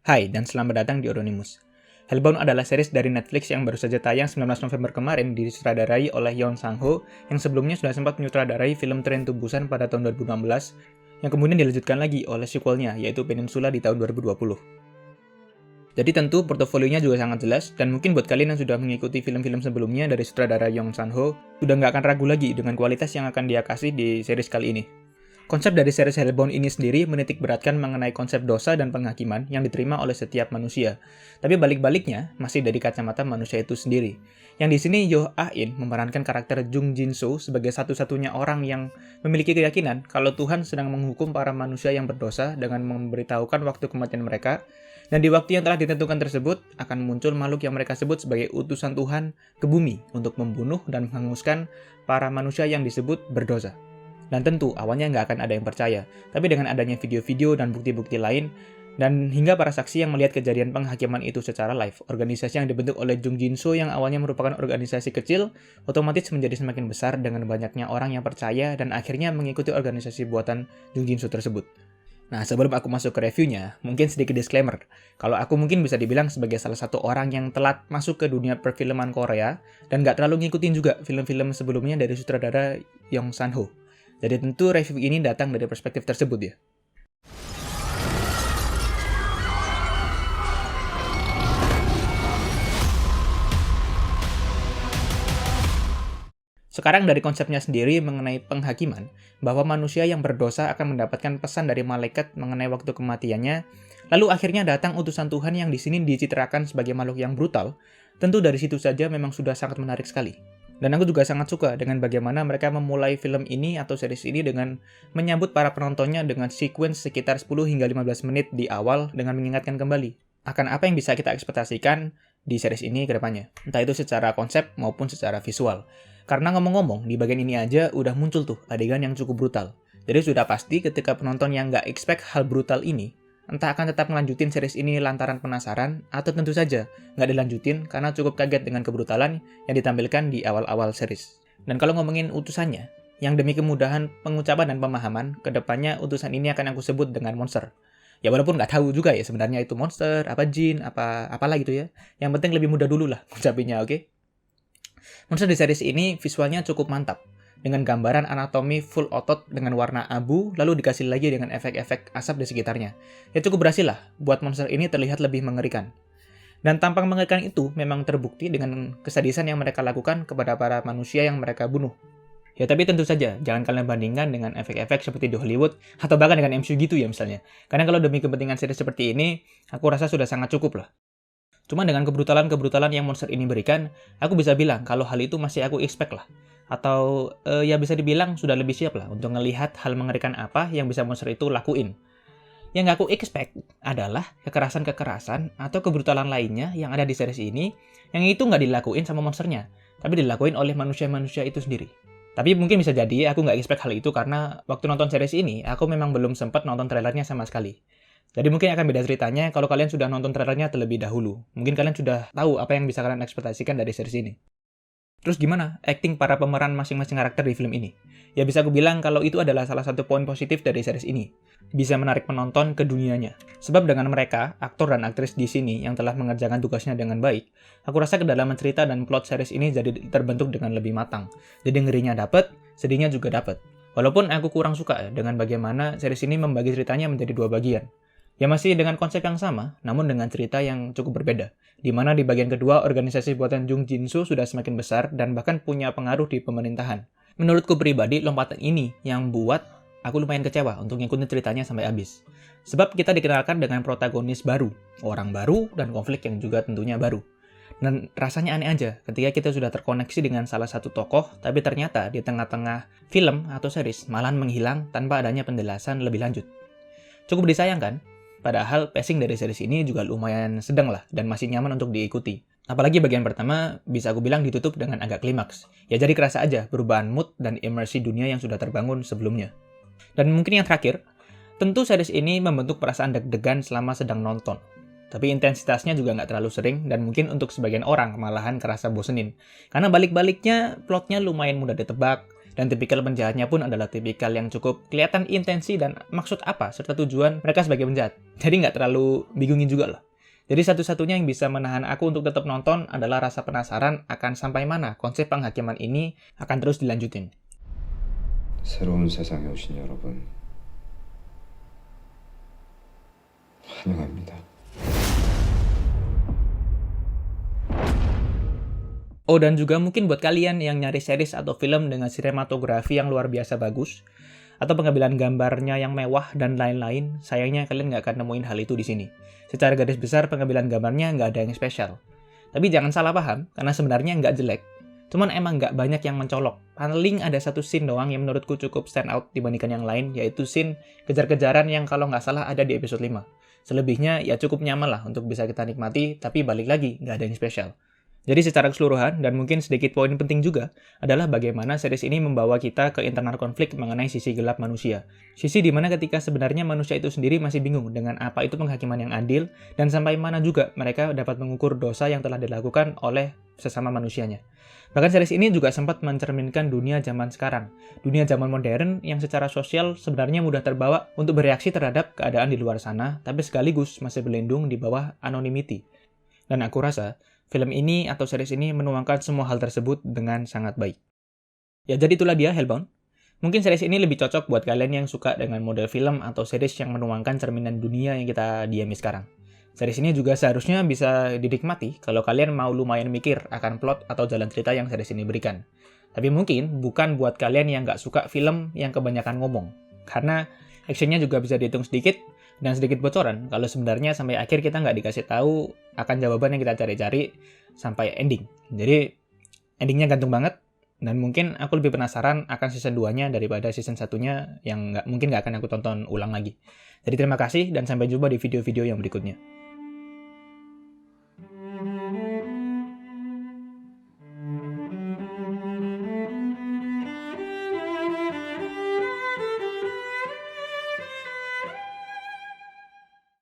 Hai, dan selamat datang di Euronymous. Hellbound adalah series dari Netflix yang baru saja tayang 19 November kemarin disutradarai oleh Yeon Sang-ho yang sebelumnya sudah sempat menyutradarai film Train to Busan pada tahun 2016 yang kemudian dilanjutkan lagi oleh sequelnya yaitu Peninsula di tahun 2020. Jadi tentu portofolionya juga sangat jelas dan mungkin buat kalian yang sudah mengikuti film-film sebelumnya dari sutradara Yeon Sang-ho sudah nggak akan ragu lagi dengan kualitas yang akan dia kasih di series kali ini. Konsep dari series Hellbound ini sendiri menitik beratkan mengenai konsep dosa dan penghakiman yang diterima oleh setiap manusia. Tapi balik-baliknya masih dari kacamata manusia itu sendiri. Yang di sini Yoo Ah-in memerankan karakter Jung Jin-soo sebagai satu-satunya orang yang memiliki keyakinan kalau Tuhan sedang menghukum para manusia yang berdosa dengan memberitahukan waktu kematian mereka. Dan di waktu yang telah ditentukan tersebut akan muncul makhluk yang mereka sebut sebagai utusan Tuhan ke bumi untuk membunuh dan menghanguskan para manusia yang disebut berdosa. Dan tentu awalnya nggak akan ada yang percaya, tapi dengan adanya video-video dan bukti-bukti lain, dan hingga para saksi yang melihat kejadian penghakiman itu secara live, organisasi yang dibentuk oleh Jung Jin-soo yang awalnya merupakan organisasi kecil, otomatis menjadi semakin besar dengan banyaknya orang yang percaya dan akhirnya mengikuti organisasi buatan Jung Jin-soo tersebut. Nah, sebelum aku masuk ke reviewnya, mungkin sedikit disclaimer. Kalau aku mungkin bisa dibilang sebagai salah satu orang yang telat masuk ke dunia perfilman Korea, dan nggak terlalu ngikutin juga film-film sebelumnya dari sutradara Yeon Sang-ho. Jadi tentu review ini datang dari perspektif tersebut ya. Sekarang dari konsepnya sendiri mengenai penghakiman, bahwa manusia yang berdosa akan mendapatkan pesan dari malaikat mengenai waktu kematiannya, lalu akhirnya datang utusan Tuhan yang di sini dicitrakan sebagai makhluk yang brutal, tentu dari situ saja memang sudah sangat menarik sekali. Dan aku juga sangat suka dengan bagaimana mereka memulai film ini atau series ini dengan menyambut para penontonnya dengan sequence sekitar 10 hingga 15 menit di awal dengan mengingatkan kembali akan apa yang bisa kita ekspektasikan di series ini ke depannya. Entah itu secara konsep maupun secara visual. Karena ngomong-ngomong, di bagian ini aja udah muncul tuh adegan yang cukup brutal. Jadi sudah pasti ketika penonton yang nggak expect hal brutal ini, entah akan tetap melanjutin series ini lantaran penasaran, atau tentu saja nggak dilanjutin karena cukup kaget dengan kebrutalan yang ditampilkan di awal-awal series. Dan kalau ngomongin utusannya, yang demi kemudahan pengucapan dan pemahaman, kedepannya utusan ini akan aku sebut dengan monster. Ya walaupun nggak tahu juga ya sebenarnya itu monster, apa jin, apalah gitu ya. Yang penting lebih mudah dulu lah ngucapinnya, oke? Monster di series ini visualnya cukup mantap. Dengan gambaran anatomi full otot dengan warna abu, lalu dikasih lagi dengan efek-efek asap di sekitarnya. Ya cukup berhasil lah, buat monster ini terlihat lebih mengerikan. Dan tampang mengerikan itu memang terbukti dengan kesadisan yang mereka lakukan kepada para manusia yang mereka bunuh. Ya tapi tentu saja, jangan kalian bandingkan dengan efek-efek seperti di Hollywood, atau bahkan dengan MCU gitu ya misalnya. Karena kalau demi kepentingan series seperti ini, aku rasa sudah sangat cukup lah. Cuma dengan kebrutalan-kebrutalan yang monster ini berikan, aku bisa bilang kalau hal itu masih aku expect lah. Atau ya bisa dibilang sudah lebih siap lah untuk ngelihat hal mengerikan apa yang bisa monster itu lakuin. Yang nggak aku expect adalah kekerasan-kekerasan atau kebrutalan lainnya yang ada di series ini yang itu nggak dilakuin sama monsternya, tapi dilakuin oleh manusia-manusia itu sendiri. Tapi mungkin bisa jadi aku nggak expect hal itu karena waktu nonton series ini aku memang belum sempat nonton trailernya sama sekali. Jadi mungkin akan beda ceritanya kalau kalian sudah nonton trailernya terlebih dahulu. Mungkin kalian sudah tahu apa yang bisa kalian ekspektasikan dari series ini. Terus gimana acting para pemeran masing-masing karakter di film ini? Ya bisa aku bilang kalau itu adalah salah satu poin positif dari series ini. Bisa menarik penonton ke dunianya. Sebab dengan mereka, aktor dan aktris di sini yang telah mengerjakan tugasnya dengan baik, aku rasa kedalaman cerita dan plot series ini jadi terbentuk dengan lebih matang. Jadi ngerinya dapet, sedihnya juga dapet. Walaupun aku kurang suka dengan bagaimana series ini membagi ceritanya menjadi dua bagian. Ya masih dengan konsep yang sama, namun dengan cerita yang cukup berbeda. Di mana di bagian kedua, organisasi buatan Jung Jin-soo sudah semakin besar dan bahkan punya pengaruh di pemerintahan. Menurutku pribadi, lompatan ini yang buat aku lumayan kecewa untuk ngikutin ceritanya sampai habis. Sebab kita dikenalkan dengan protagonis baru, orang baru, dan konflik yang juga tentunya baru. Dan rasanya aneh aja ketika kita sudah terkoneksi dengan salah satu tokoh, tapi ternyata di tengah-tengah film atau series malah menghilang tanpa adanya penjelasan lebih lanjut. Cukup disayangkan, padahal pacing dari series ini juga lumayan sedang lah dan masih nyaman untuk diikuti. Apalagi bagian pertama bisa aku bilang ditutup dengan agak klimaks. Ya jadi kerasa aja perubahan mood dan imersi dunia yang sudah terbangun sebelumnya. Dan mungkin yang terakhir, tentu series ini membentuk perasaan deg-degan selama sedang nonton. Tapi intensitasnya juga nggak terlalu sering dan mungkin untuk sebagian orang malahan kerasa bosenin. Karena balik-baliknya plotnya lumayan mudah ditebak Dan tipikal penjahatnya pun adalah tipikal yang cukup kelihatan intensi dan maksud apa serta tujuan mereka sebagai penjahat. Jadi nggak terlalu bingungin juga lah. Jadi satu-satunya yang bisa menahan aku untuk tetap nonton adalah rasa penasaran akan sampai mana konsep penghakiman ini akan terus dilanjutin. 새로운 세상에 오신 여러분 환영합니다. Oh, dan juga mungkin buat kalian yang nyari series atau film dengan sinematografi yang luar biasa bagus, atau pengambilan gambarnya yang mewah dan lain-lain, sayangnya kalian nggak akan nemuin hal itu di sini. Secara garis besar, pengambilan gambarnya nggak ada yang spesial. Tapi jangan salah paham, karena sebenarnya nggak jelek. Cuman emang nggak banyak yang mencolok. Paling ada satu scene doang yang menurutku cukup stand out dibandingkan yang lain, yaitu scene kejar-kejaran yang kalau nggak salah ada di episode 5. Selebihnya ya cukup nyaman lah untuk bisa kita nikmati, tapi balik lagi, nggak ada yang spesial. Jadi secara keseluruhan, dan mungkin sedikit poin penting juga, adalah bagaimana series ini membawa kita ke internal konflik mengenai sisi gelap manusia. Sisi dimana ketika sebenarnya manusia itu sendiri masih bingung dengan apa itu penghakiman yang adil, dan sampai mana juga mereka dapat mengukur dosa yang telah dilakukan oleh sesama manusianya. Bahkan series ini juga sempat mencerminkan dunia zaman sekarang. Dunia zaman modern yang secara sosial sebenarnya mudah terbawa untuk bereaksi terhadap keadaan di luar sana, tapi sekaligus masih berlindung di bawah anonymity. Dan aku rasa, film ini atau series ini menuangkan semua hal tersebut dengan sangat baik. Ya, jadi itulah dia Hellbound. Mungkin series ini lebih cocok buat kalian yang suka dengan model film atau series yang menuangkan cerminan dunia yang kita diami sekarang. Series ini juga seharusnya bisa dinikmati kalau kalian mau lumayan mikir akan plot atau jalan cerita yang series ini berikan. Tapi mungkin bukan buat kalian yang nggak suka film yang kebanyakan ngomong. Karena actionnya juga bisa dihitung sedikit, dan sedikit bocoran kalau sebenarnya sampai akhir kita nggak dikasih tahu akan jawaban yang kita cari-cari sampai ending. Jadi endingnya gantung banget, dan mungkin aku lebih penasaran akan season 2-nya daripada season 1-nya yang mungkin nggak akan aku tonton ulang lagi. Jadi terima kasih dan sampai jumpa di video-video yang berikutnya.